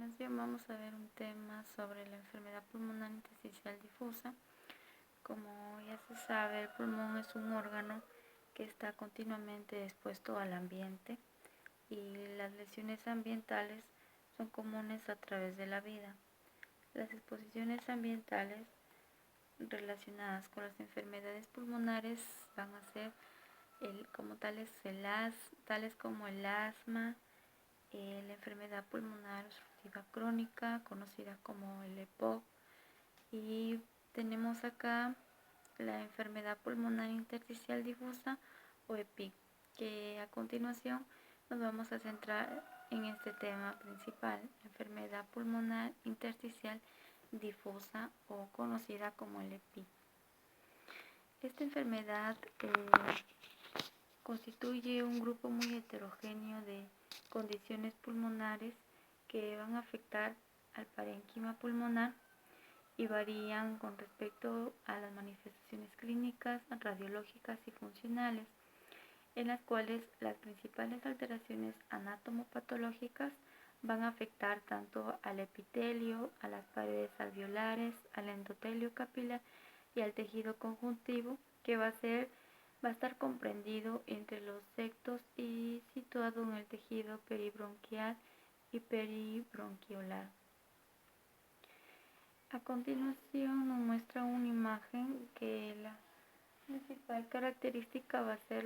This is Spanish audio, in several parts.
continuación vamos a ver un tema sobre la enfermedad pulmonar intersticial difusa. Como ya se sabe, el pulmón es un órgano que está continuamente expuesto al ambiente y las lesiones ambientales son comunes a través de la vida. Las exposiciones ambientales relacionadas con las enfermedades pulmonares van a ser tales como el asma, la enfermedad pulmonar obstructiva crónica, conocida como el EPOC, y tenemos acá la enfermedad pulmonar intersticial difusa o EPIC, que a continuación nos vamos a centrar en este tema principal, enfermedad pulmonar intersticial difusa o conocida como el EPIC. Esta enfermedad constituye un grupo muy heterogéneo de condiciones pulmonares que van a afectar al parénquima pulmonar y varían con respecto a las manifestaciones clínicas, radiológicas y funcionales, en las cuales las principales alteraciones anatomopatológicas van a afectar tanto al epitelio, a las paredes alveolares, al endotelio capilar y al tejido conjuntivo, que va a estar comprendido entre los septos y situado en el tejido peribronquial y peribronquiolar. A continuación nos muestra una imagen que la principal característica va a ser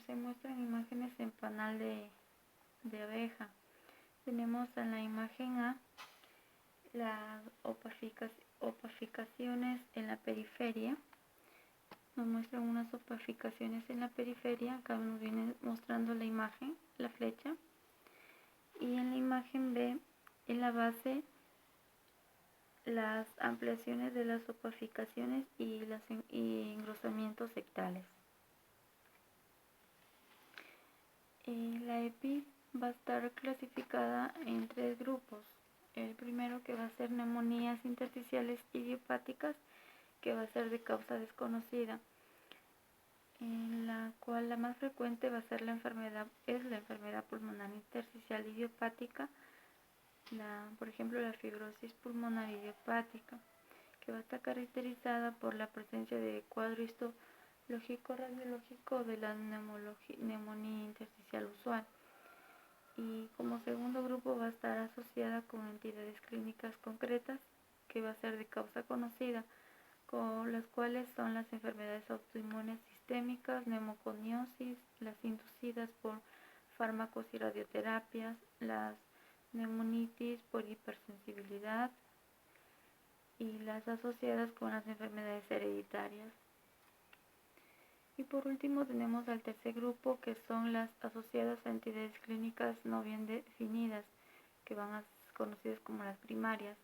se muestran imágenes en panal de abeja. Tenemos en la imagen A las opaficaciones en la periferia. Nos muestran unas opaficaciones en la periferia. Acá nos viene mostrando la imagen, la flecha. Y en la imagen B, en la base, las ampliaciones de las opaficaciones y engrosamientos sectales. La EPI va a estar clasificada en 3 grupos. El primero, que va a ser neumonías intersticiales idiopáticas, que va a ser de causa desconocida, en la cual la más frecuente va a ser la enfermedad pulmonar intersticial idiopática, por ejemplo la fibrosis pulmonar idiopática, que va a estar caracterizada por la presencia de cuadro histológico radiológico de la neumonía intersticial usual. Y como segundo grupo va a estar asociada con entidades clínicas concretas, que va a ser de causa conocida, con las cuales son las enfermedades autoinmunes sistémicas, neumoconiosis, las inducidas por fármacos y radioterapias, las neumonitis por hipersensibilidad y las asociadas con las enfermedades hereditarias. Y por último tenemos al tercer grupo, que son las asociadas a entidades clínicas no bien definidas, que van a ser conocidas como las primarias.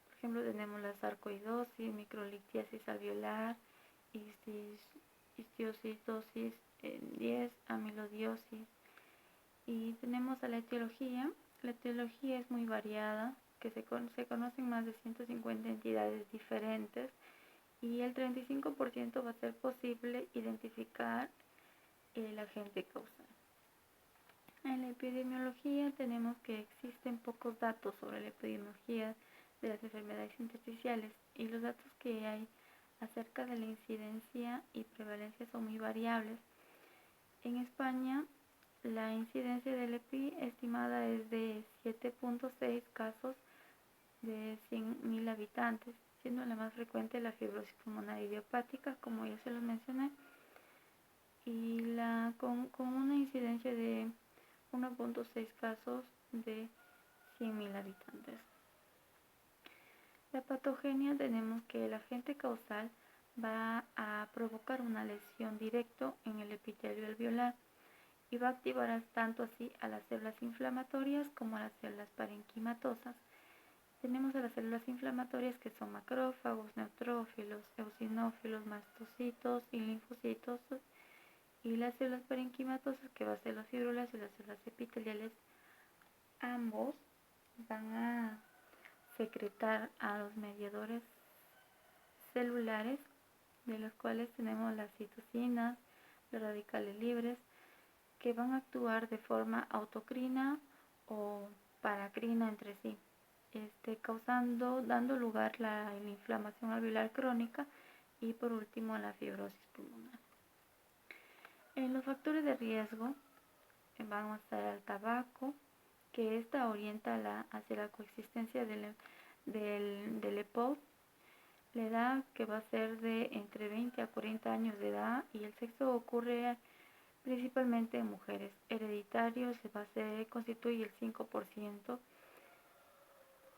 Por ejemplo, tenemos la sarcoidosis, microlitiasis alveolar, histiocitosis 10, amilodiosis. Y tenemos a la etiología. La etiología es muy variada, que se conocen más de 150 entidades diferentes, y el 35% va a ser posible identificar el agente causal. En la epidemiología tenemos que existen pocos datos sobre la epidemiología de las enfermedades intersticiales, y los datos que hay acerca de la incidencia y prevalencia son muy variables. En España, la incidencia del EPI estimada es de 7.6 casos de 100.000 habitantes, siendo la más frecuente la fibrosis pulmonar idiopática, como ya se lo mencioné, y con una incidencia de 1.6 casos de 100.000 habitantes. La patogenia, tenemos que el agente causal va a provocar una lesión directa en el epitelio alveolar y va a activar tanto así a las células inflamatorias como a las células parenquimatosas. Tenemos a las células inflamatorias, que son macrófagos, neutrófilos, eosinófilos, mastocitos y linfocitos, y las células parenquimatosas, que va a ser los fibrolas y las células epiteliales. Ambos van a secretar a los mediadores celulares, de los cuales tenemos las citocinas, de radicales libres que van a actuar de forma autocrina o paracrina entre sí, dando lugar a la inflamación alveolar crónica y por último la fibrosis pulmonar. En los factores de riesgo van a estar el tabaco, que esta orienta hacia la coexistencia del EPOC, la edad que va a ser de entre 20 a 40 años de edad y el sexo ocurre principalmente en mujeres. Hereditario constituye el 5%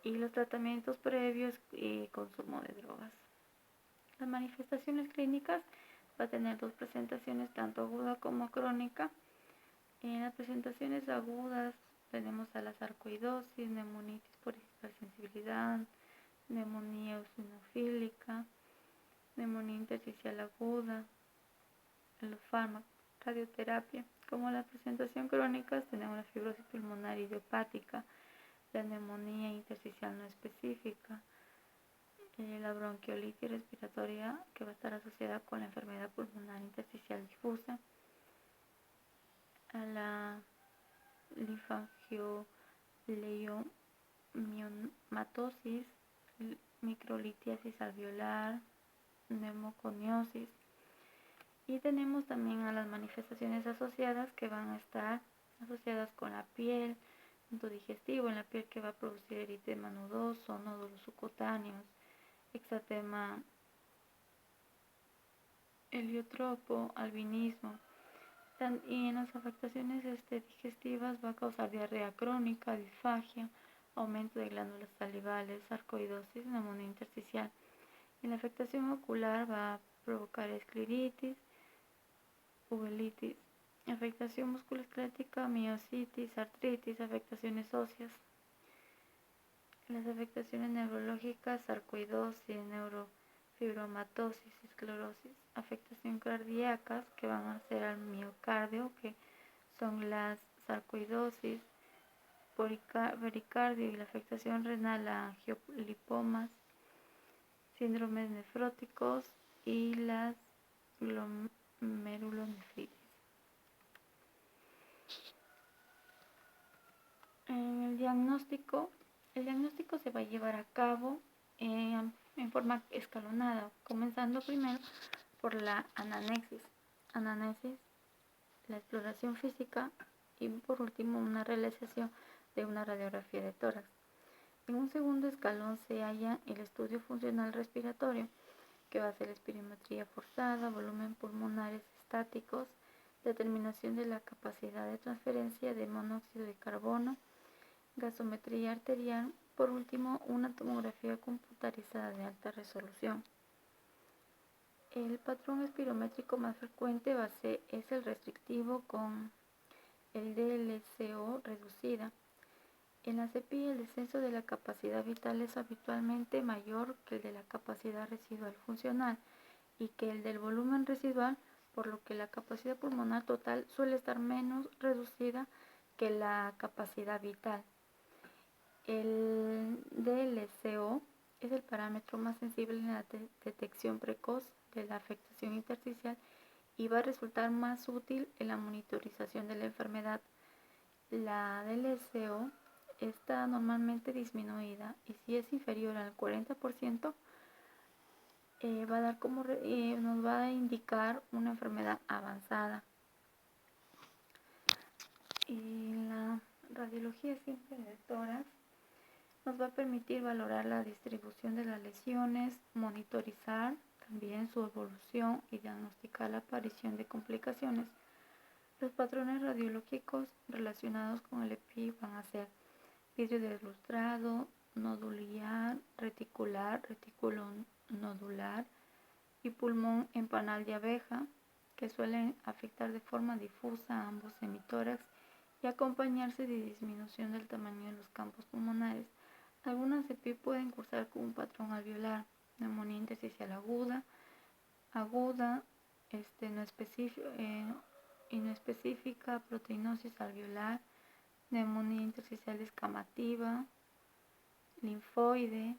y los tratamientos previos y consumo de drogas. Las manifestaciones clínicas va a tener dos presentaciones, tanto aguda como crónica. En las presentaciones agudas tenemos a la sarcoidosis, neumonitis por hipersensibilidad, neumonía eosinofílica, neumonía intersticial aguda, los fármacos, radioterapia. Como la presentación crónica tenemos la fibrosis pulmonar idiopática, la neumonía intersticial no específica, la bronquiolitis respiratoria que va a estar asociada con la enfermedad pulmonar intersticial difusa, a la linfangioleiomyomatosis, microlitiasis alveolar, neumoconiosis. Y tenemos también a las manifestaciones asociadas que van a estar asociadas con la piel, punto digestivo en la piel que va a producir eritema nodoso, nódulos subcutáneos, exantema heliotropo, albinismo. Y en las afectaciones digestivas va a causar diarrea crónica, disfagia, aumento de glándulas salivales, sarcoidosis, neumonía intersticial. En la afectación ocular va a provocar escleritis, uveitis, afectación musculoesquelética, miositis, artritis, afectaciones óseas. Las afectaciones neurológicas, sarcoidosis, neurofibromatosis, esclerosis, afectación cardíacas que van a ser al miocardio, que son las sarcoidosis, pericardio y la afectación renal, angiolipomas, síndromes nefróticos y las glomerulonefritis. El diagnóstico se va a llevar a cabo en forma escalonada, comenzando primero por la anamnesis, la exploración física y por último una realización de una radiografía de tórax. En un segundo escalón se halla el estudio funcional respiratorio, que va a ser espirometría forzada, volumen pulmonares estáticos, determinación de la capacidad de transferencia de monóxido de carbono, gasometría arterial, por último una tomografía computarizada de alta resolución. El patrón espirométrico más frecuente es el restrictivo con el DLCO reducida. En la CEPI el descenso de la capacidad vital es habitualmente mayor que el de la capacidad residual funcional y que el del volumen residual, por lo que la capacidad pulmonar total suele estar menos reducida que la capacidad vital. El DLCO es el parámetro más sensible en la detección precoz de la afectación intersticial y va a resultar más útil en la monitorización de la enfermedad. La DLCO está normalmente disminuida y si es inferior al 40% nos va a indicar una enfermedad avanzada. Y la radiología simple de tórax nos va a permitir valorar la distribución de las lesiones, monitorizar también su evolución y diagnosticar la aparición de complicaciones. Los patrones radiológicos relacionados con el EPI van a ser vidrio deslustrado, nodular, reticular, retículo nodular y pulmón en panal de abeja, que suelen afectar de forma difusa a ambos hemitórax y acompañarse de disminución del tamaño de los campos pulmonares. Algunas EPI pueden cursar con un patrón alveolar, neumonía intersticial aguda, no específica, proteinosis alveolar, neumonía intersticial descamativa, linfoide,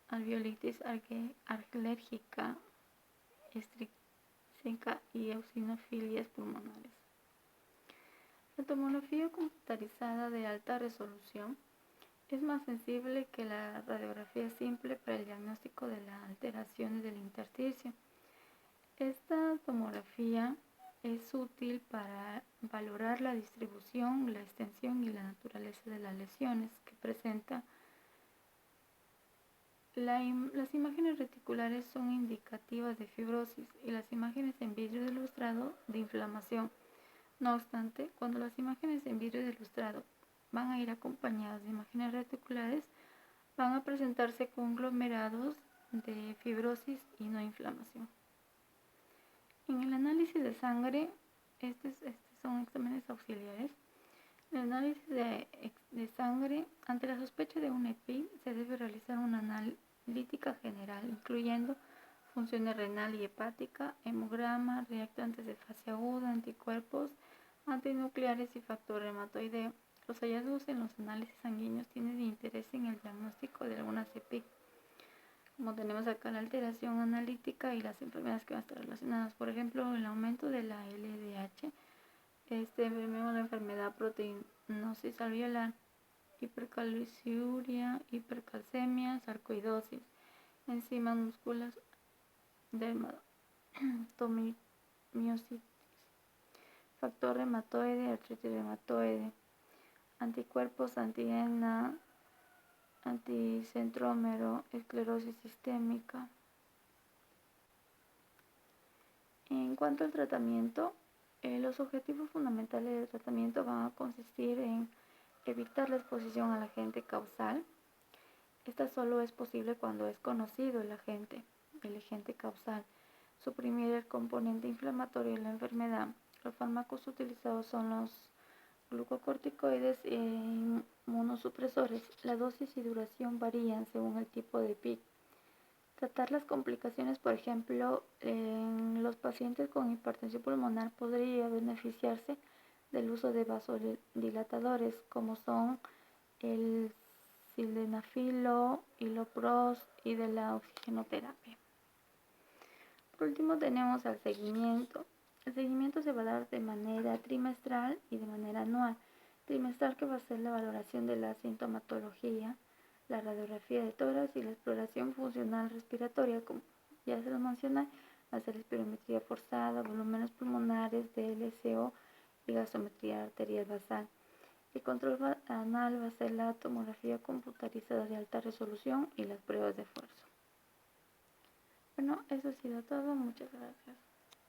alveolitis alérgica, y eosinofilias pulmonares. La tomografía computarizada de alta resolución es más sensible que la radiografía simple para el diagnóstico de las alteraciones del intersticio. Esta tomografía es útil para valorar la distribución, la extensión y la naturaleza de las lesiones que presenta. Las imágenes reticulares son indicativas de fibrosis y las imágenes en vidrio de lustrado de inflamación. No obstante, cuando las imágenes en vidrio de lustrado van a ir acompañadas de imágenes reticulares, van a presentarse conglomerados de fibrosis y no inflamación. En el análisis de sangre, estos son exámenes auxiliares. En el análisis de sangre, ante la sospecha de un EPI, se debe realizar una analítica general, incluyendo funciones renal y hepática, hemograma, reactantes de fase aguda, anticuerpos, antinucleares y factor reumatoideo. Los hallazgos en los análisis sanguíneos tienen interés en el diagnóstico de algunas EPI. Como tenemos acá la alteración analítica y las enfermedades que van a estar relacionadas, por ejemplo, el aumento de la LDH, vemos la enfermedad proteinosis alveolar, hipercalciuria, hipercalcemia, sarcoidosis, enzimas musculares, dermatomiositis, factor reumatoide, artritis reumatoide, anticuerpos anti-ENA, anticentrómero, esclerosis sistémica. En cuanto al tratamiento, los objetivos fundamentales del tratamiento van a consistir en evitar la exposición al agente causal. Esta solo es posible cuando es conocido el agente causal. Suprimir el componente inflamatorio de la enfermedad. Los fármacos utilizados son los glucocorticoides e inmunosupresores. La dosis y duración varían según el tipo de PIC. Tratar las complicaciones, por ejemplo, en los pacientes con hipertensión pulmonar podría beneficiarse del uso de vasodilatadores como son el sildenafilo, iloprost y de la oxigenoterapia. Por último tenemos el seguimiento. El seguimiento se va a dar de manera trimestral y de manera anual. Trimestral, que va a ser la valoración de la sintomatología, la radiografía de tórax y la exploración funcional respiratoria, como ya se lo mencioné, hacer espirometría forzada, volúmenes pulmonares, DLCO y gasometría arterial basal. El control anal va a ser la tomografía computarizada de alta resolución y las pruebas de esfuerzo. Bueno, eso ha sido todo. Muchas gracias.